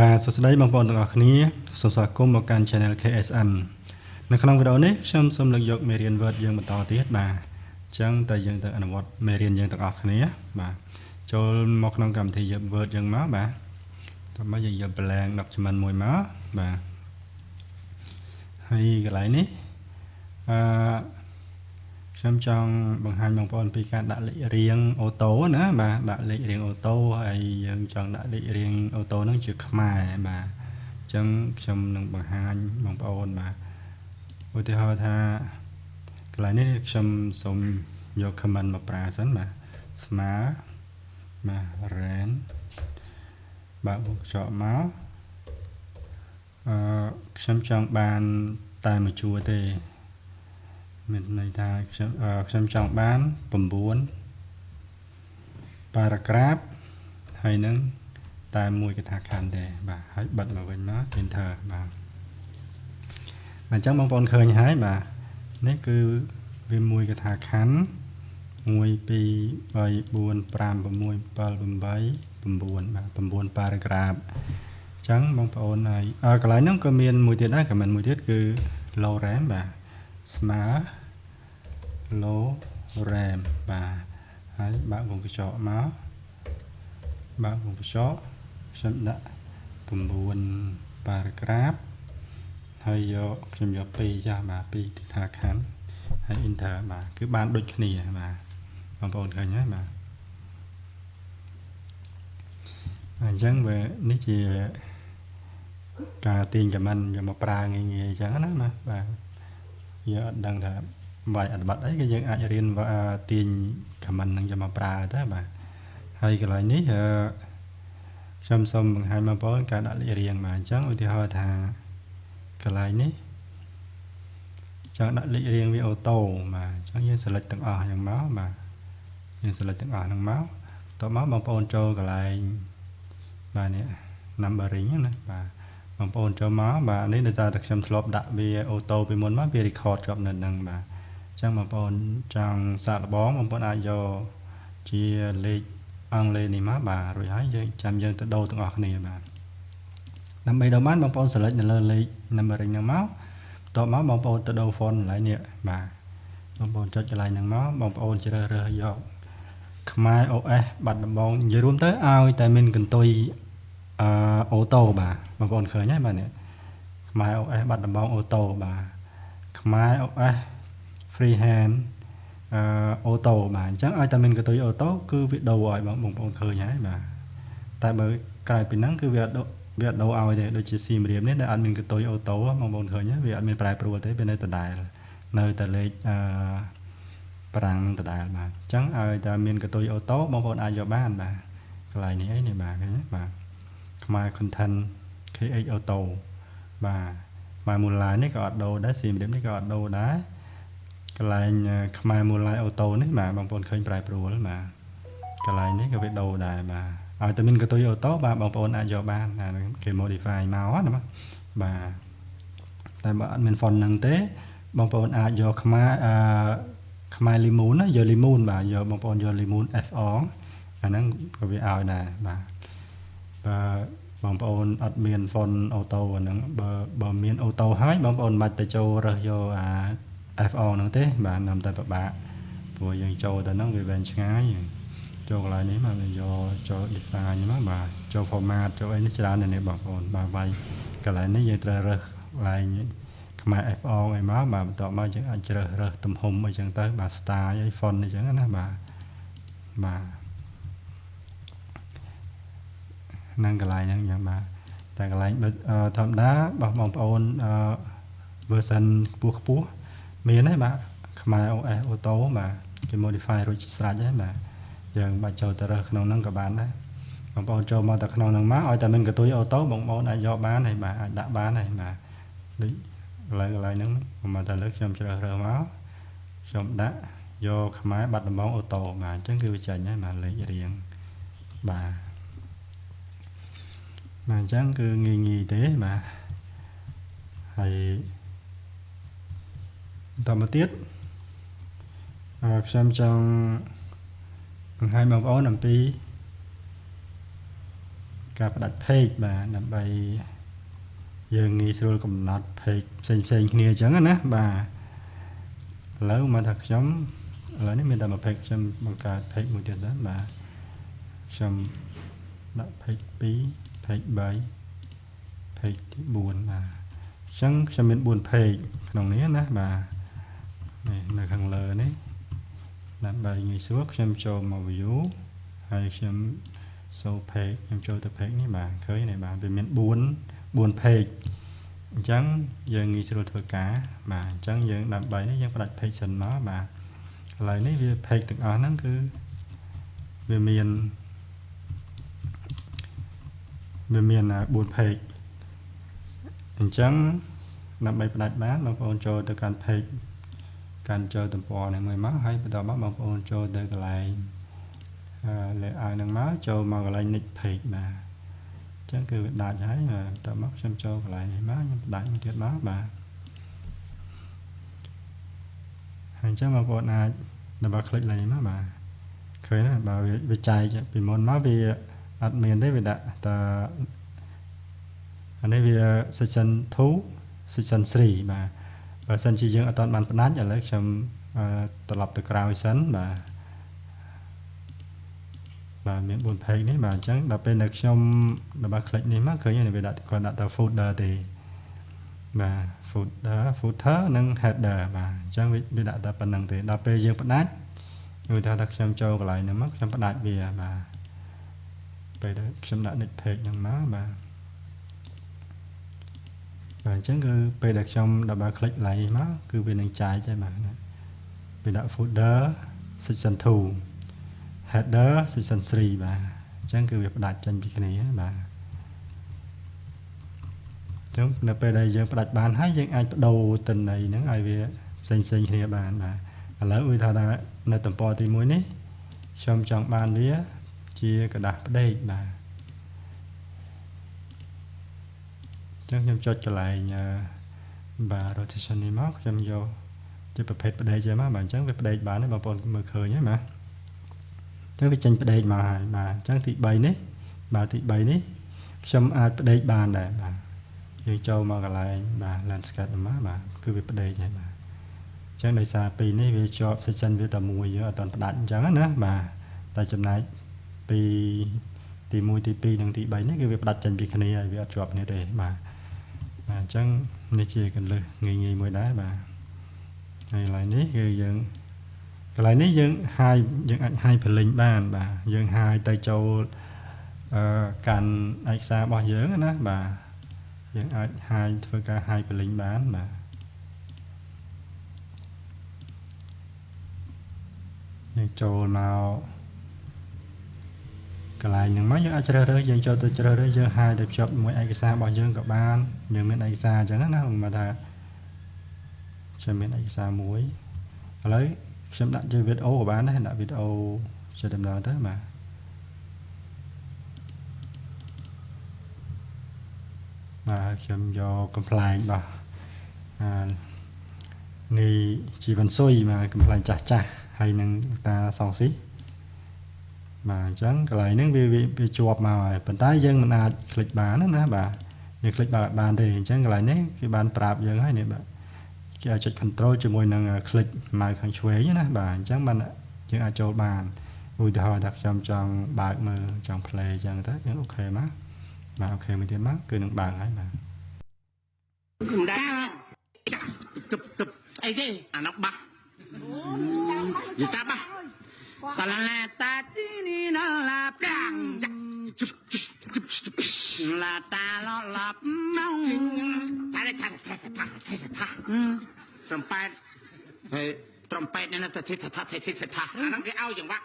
បាទសួស្តីបងប្អូនទាំងអស់គ្នាសូមស្វាគមន៍មកកាន់ Channel KSN នៅក្នុងវីដេអូនេះខ្ញុំសូមលើកយកមេរៀន Word យើងបន្តទៀតបាទអញ្ចឹងតើយើងទៅអនុវត្តមេរៀនយើងទាំងអស់គ្នាបាទចូលមកក្នុងកម្មវិធីយើង Word យើងមកបាទតោះមកយើងយក blank document មួយមកបាទហើយកន្លែងនេះអឺខ្ញុំចង់បង្ហាញបងប្អូនពីការដាក់លេខរៀងអូតូណាបាទដាក់លេខរៀងអូតូហើយយើងចង់ដាក់លេខរៀងអូតូហ្នឹងជាខ្មែរបាទអញ្ចឹងខ្ញុំនឹងបង្ហាញបងប្អូនបាទឧទាហរណ៍ថាកន្លែងនេះខ្ញុំសូមយក comment មកប្រើសិនបាទស្មើបាទ ren បាទបូកចកមកខ្ញុំចង់បានតែមួយជួរទេមានន័យថាខ្ញុំចង់បាន9 paragraph ហើយនឹងតែមួយកថាខណ្ឌទេបាទហើយបិទមកវិញមក enter បាទអញ្ចឹងបងប្អូនឃើញហើយបាទនេះគឺវាមួយកថាខណ្ឌ1 2 3 4 5 6 7 8 9បាទ9 paragraph អញ្ចឹងបងប្អូនហើយកន្លែងហ្នឹងក៏មានមួយទៀតដែរ comment មួយទៀតគឺ low ram បាទស្មើ low ram បាទហើយបើកវងកញ្ចក់មកបើកវងកញ្ចក់ខ្ញុំដាក់9 paragraph ហើយយកខ្ញុំយក2ចាស់បាទ2ទិដ្ឋាខណ្ឌហើយ enter បាទគឺបានដូចគ្នាបាទបងប្អូនឃើញហើយបាទអញ្ចឹងវានេះជាការទាញ comment យកមកប្រើងាយៗអញ្ចឹងណាបាទយើងអត់ដឹងថាវាយអត្ថបទអីក៏យើងអាចរៀនទាញ comment នឹងយកមកប្រើទៅបាទហើយកន្លែងនេះខ្ញុំសូមបង្ហាញបងប្អូនការដាក់លេខរៀងបាទអញ្ចឹងឧទាហរណ៍ថាកន្លែងនេះចង់ដាក់លេខរៀងវាអូតូបាទអញ្ចឹងយើង select ទាំងអស់ហ្នឹងមកបាទយើង select ទាំងអស់ហ្នឹងមកតមកបងប្អូនចូលកន្លែងបាទនេះ numbering ណាបាទបងប្អូនចូលមកបាទនេះដោយសារតែខ្ញុំធ្លាប់ដាក់វាអូតូពីមុនមកវា record ជាប់នៅហ្នឹងបាទអញ្ចឹងបងប្អូនចង់សាកល្បងបងប្អូនអាចយកជាលេខអង់គ្លេសនេះមកបាទរួចហើយយើងចាំយើងទៅដូរទាំងអស់គ្នាបាទដើម្បីដូរបានបងប្អូន select នៅលើលេខ numbering ហ្នឹងមកបន្ទាប់មកបងប្អូនទៅដូរ font កន្លែងនេះបាទបងប្អូនចុចកន្លែងហ្នឹងមកបងប្អូនជ្រើសរើសយកខ្មែរ OS បាត់ដំបងនិយាយរួមទៅឲ្យតែមានកន្ទុយអូតូបាទបងប្អូនឃើញហើយបាទនេះខ្មែរ OS បាត់ដំបងអូតូបាទខ្មែរ OS freehand អូតូបាទអញ្ចឹងឲ្យតែមានកន្ទុយអូតូគឺវាដូរឲ្យបងប្អូនឃើញហើយបាទតែបើក្រៅពីហ្នឹងគឺវាអត់ដូរឲ្យទេដូចជាស៊ីមរៀមនេះដែលអត់មានកន្ទុយអូតូបងប្អូនឃើញវាអត់មានប្រែប្រួលទេវានៅដដែលនៅតែលេខប្រាំងនឹងដដែលបាទអញ្ចឹងឲ្យតែមានកន្ទុយអូតូបងប្អូនអាចយកបានបាទកន្លែងនេះអីនេះបាទឃើញបាទខ្មែរ content KX auto បាទខ្មែរ move line នេះក៏អត់ដូរដែរស៊ីមរៀមនេះក៏អត់ដូរដែរកន្លែងខ្មែរ move line auto នេះបាទបងប្អូនឃើញប្រែប្រួលបាទកន្លែងនេះក៏វាដូរដែរបាទឲ្យតែមានកន្ទុយអូតូបាទបងប្អូនអាចយកបានគេ modify មកណាបាទតែបើអត់មាន font ហ្នឹងទេបងប្អូនអាចយកខ្មែរ limon ណាយក limon បាទយកបងប្អូនយក limon FR អាហ្នឹងក៏វាឲ្យដែរបាទបងប្អូនអត់មាន font អូតូអាហ្នឹងបើមានអូតូហើយបងប្អូនមិនបាច់ទៅចូលរើសយកអា FR ហ្នឹងទេបាទនាំតែពិបាកព្រោះយើងចូលទៅហ្នឹងវាវែងឆ្ងាយចូលកន្លែងនេះមកយើងយកចូល define មកបាទចូល format ចូលអីនេះច្រើននេះបងប្អូនបាទវាយកន្លែងនេះយើងត្រូវរើសកន្លែងខ្មែរ FR អីមកបាទបន្ទាប់មកយើងអាចជ្រើសរើសទំហំអីចឹងទៅបាទ style អី font អីចឹងណាបាទហ្នឹងកន្លែងហ្នឹងចឹងបាទតែកន្លែងធម្មតាបងប្អូនversion ខ្ពស់មានទេបាទខ្មែរ OS auto បាទគេ modify រួចស្រេចហើយបាទយើងបាច់ចូលទៅរើសក្នុងហ្នឹងក៏បានដែរបងប្អូនចូលមកតែក្នុងហ្នឹងមកឲ្យតែមានកន្ទុយអូតូបងប្អូនអាចយកបានហើយបាទអាចដាក់បានហើយបាទដូចកន្លែងហ្នឹងមកតែលើខ្ញុំជ្រើសរើសមកខ្ញុំដាក់យកខ្មែរបាត់ដំបងអូតូបាទអញ្ចឹងគឺវាចេញហើយបាទលេខរៀងបាទអញ្ចឹងគឺងាយទេបាទហើយបន្តមកទៀតខ្ញុំចង់បង្ហាញបងប្អូនអំពី ការផ្ដាច់ page បាទដើម្បីយើងងាយស្រួលកំណត់ page ផ្សេងគ្នាអញ្ចឹងណាបាទឥឡូវមកថាខ្ញុំឥឡូវនេះមានតែមួយ page ខ្ញុំបង្កើត page មួយទៀតដែរបាទខ្ញុំដាក់ page 2 page 3 page ទី4បាទអញ្ចឹងខ្ញុំមាន4 page ក្នុងនេះណាបាទនេះនៅខាងលើនេះដើម្បីងាយស្រួលខ្ញុំចូលមក view ហើយខ្ញុំសូ page ខ្ញុំចូលទៅ page នេះបាទឃើញនេះបាទវាមាន4 page អញ្ចឹងយើងងាយស្រួលធ្វើការបាទអញ្ចឹងយើងដើម្បីនេះយើងផ្ដាច់ page សិនមកបាទឥឡូវនេះវា page ទាំងអស់ហ្នឹងគឺវាមាន4 page អញ្ចឹងដើម្បីផ្ដាច់បានបងប្អូនចូលទៅកាន់ page កាន់ចូលទំព័រនេះមួយមកហើយបន្តមកបងប្អូនចូលទៅកន្លែងlayout ហ្នឹងមកចូលមកកន្លែង next page បាទអញ្ចឹងគឺវាដាច់ហើយបន្តមកខ្ញុំចូលកន្លែងនេះមកខ្ញុំផ្ដាច់មួយទៀតមកបាទហើយអញ្ចឹងបងប្អូនអាច double click លេខមកបាទឃើញណាបើវាចែកពីមុនមកវាអត់មានទេវាដាក់តែអានេះវា section 2 section 3បាទបើសិនជាយើងអត់ទាន់បានផ្ដាច់ឥឡូវខ្ញុំត្រឡប់ទៅក្រោយសិនបាទមាន4 page នេះបាទអញ្ចឹងដល់ពេលនៅខ្ញុំdouble click នេះមកឃើញវាដាក់គាត់ដាក់តែ folder ទេបាទ footer និង header បាទអញ្ចឹងវាដាក់តែប៉ុណ្្នឹងទេដល់ពេលយើងផ្ដាច់ឧទាហរណ៍ថាខ្ញុំចូលកន្លែងហ្នឹងមកខ្ញុំផ្ដាច់វាបាទពេលដែលខ្ញុំដាក់ next page ហ្នឹងមកបាទអញ្ចឹងគឺពេលដែលខ្ញុំ double click ឡើងមកគឺវានឹងចែកហើយបាទវាដាក់ folder section 2 header section 3បាទអញ្ចឹងគឺវាផ្ដាច់ចេញពីគ្នាបាទអញ្ចឹងនៅពេលដែលយើងផ្ដាច់បានហើយយើងអាចបដូរទិន្នន័យហ្នឹងឲ្យវាផ្សេងគ្នាបានបាទឥឡូវឧទាហរណ៍ថានៅទំព័រទី1នេះខ្ញុំចង់បានវាជាกระดาษផ្ដេកបាទអញ្ចឹងខ្ញុំចុចកន្លែងបាទ rotation នេះមកខ្ញុំយកជាប្រភេទផ្ដេកយកមកបាទអញ្ចឹងវាផ្ដេកបានទេបងប្អូនមើលឃើញហ្នឹងបាទអញ្ចឹងវាចេញផ្ដេកមកហើយបាទអញ្ចឹងទី3នេះបាទទី3នេះខ្ញុំអាចផ្ដេកបានដែរបាទយើងចូលមកកន្លែងបាទ landscape មកបាទគឺវាផ្ដេកហើយបាទអញ្ចឹងដោយសារពីនេះវាជាប់ section វាតែមួយយើងអត់ទាន់ផ្ដាច់អញ្ចឹងណាបាទតែចំណែកពីទី1ទី2និងទី3នេះគឺវាផ្ដាច់ចេញពីគ្នាហើយវាអត់ជាប់គ្នាទេបាទអញ្ចឹងនេះជាកន្លឹះងាយមួយដែរបាទហើយកន្លែងនេះគឺយើងកន្លែងនេះយើងអាច hide ព្រលឹងបានបាទយើង hide ទៅចូលកាន់ឯកសាររបស់យើងណាបាទយើងអាច hide ធ្វើការ hide ព្រលឹងបានបាទយើងចូលមកកន្លែងហ្នឹងមកយើងអាចជ្រើសរើសយើងចូលទៅជ្រើសរើសយើង hide ទៅភ្ជាប់ជាមួយឯកសាររបស់យើងក៏បានយើងមានឯកសារអញ្ចឹងណាមកថាខ្ញុំមានឯកសារមួយឥឡូវខ្ញុំដាក់ជាវីដេអូក៏បានដែរដាក់វីដេអូជាដំណើរទៅបាទខ្ញុំយក complaint របស់នេះជីវិនស៊ុយមក complaint ចាស់ហើយនឹងតាសងស៊ីបាទអញ្ចឹងកន្លែងហ្នឹងវាជាប់មកហើយប៉ុន្តែយើងមិនអាចคลิกបានណាបាទយើងคลิกបានទេអញ្ចឹងកន្លែងនេះគេបានប្រាប់យើងហើយនេះបាទគេអាចចុច control ជាមួយនឹង click មកខាងឆ្វេងណាបាទអញ្ចឹងបានយើងអាចចូលបានឧទាហរណ៍ថាខ្ញុំចង់បើកមើលចង់ play អញ្ចឹងទៅយើងអូខេមកបាទអូខេមួយទៀតមកគឺនឹងបើកហើយបាទសម្ដៅទឹកអីទេអានោះបាសយីតាបាសតឡាតាទីនេះណឡាប្រាំងឡាតាឡឡាប់ម៉ងថាត្រំប៉ែតហើយត្រំប៉ែតនេះទៅធីថាអាហ្នឹងគេឲ្យចង្វាក់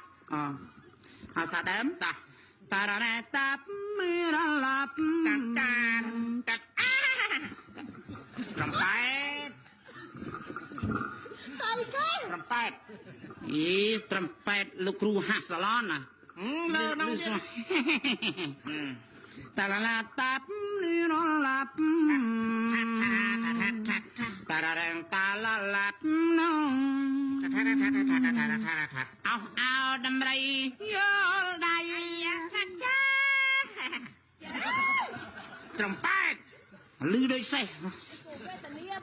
អាសាដើមតារ៉ាតាមីរ៉ាឡាប់កាត់ត្រំប៉ែតត្រំប៉ែតត្រំប៉ែតលោកគ្រូហាក់សាឡនណាលើដល់តាឡាតាមីរ៉ាឡាប់តារ៉ាតាឡាឡាប់ណងអោដំរីយល់ដៃចា ត្រំប៉ែតលឺដូចសេះ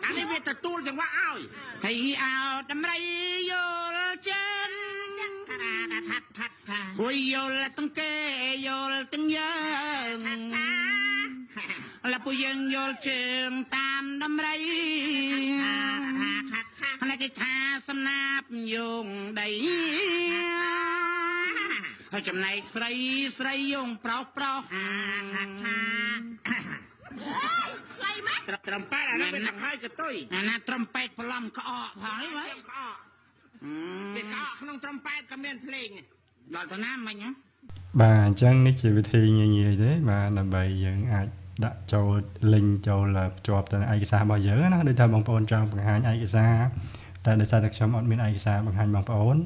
អានេះវាទទួលចង្វាក់ឲ្យហើយអោដំរីយល់ចិនហួយយល់ទាំងគេយល់ទាំងយើងแล้วผู้ยังยลเชิงตามดำไรอะไรก็ทาสนาบยงได้จำในใส่ยงเปล่าไรไหมตรมเป็ดอะไรเป็นทางให้กระตุ้ยนะตรมเป็ดพลัมก็ออกหายไหมเป็นก็ออกขนมตรมเป็ดกับเมียนเพลงหลอดน้ำมันเนาะបាទអញ្ចឹងនេះជាវិធីងាយៗទេបាទដើម្បីយើងអាចដាក់ចូលលីងចូលភ្ជាប់ទៅឯកសាររបស់យើងណាដូចថាបងប្អូនចង់បង្ហាញឯកសារតែដោយសារតែខ្ញុំអត់មានឯកសារបង្ហាញបងប្អូន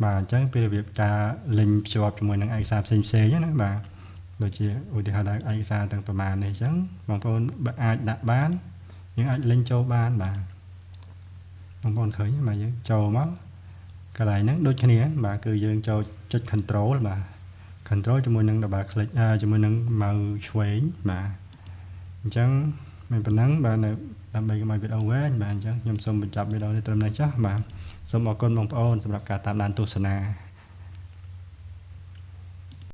បាទអញ្ចឹងពីរបៀបការលីងភ្ជាប់ជាមួយនឹងឯកសារផ្សេងៗណាបាទដូចជាឧទាហរណ៍ឯកសារទាំងប្រមាណនេះអញ្ចឹងបងប្អូនអាចដាក់បានយើងអាចលីងចូលបានបាទបងប្អូនឃើញបាទយើងចូលមកកន្លែងហ្នឹងដូចគ្នាបាទគឺយើងចូលចុច control បាទ control ជាមួយនឹង double click ជាមួយនឹង mouse ឆ្វេងបាទអញ្ចឹងមានប៉ុណ្ណឹងបាទនៅដើម្បីកុំឲ្យវីដេអូវែងបាទអញ្ចឹងខ្ញុំសូមបញ្ចប់វីដេអូនេះត្រឹមនេះចុះបាទសូមអរគុណបងប្អូនសម្រាប់ការតាមដានទស្សនា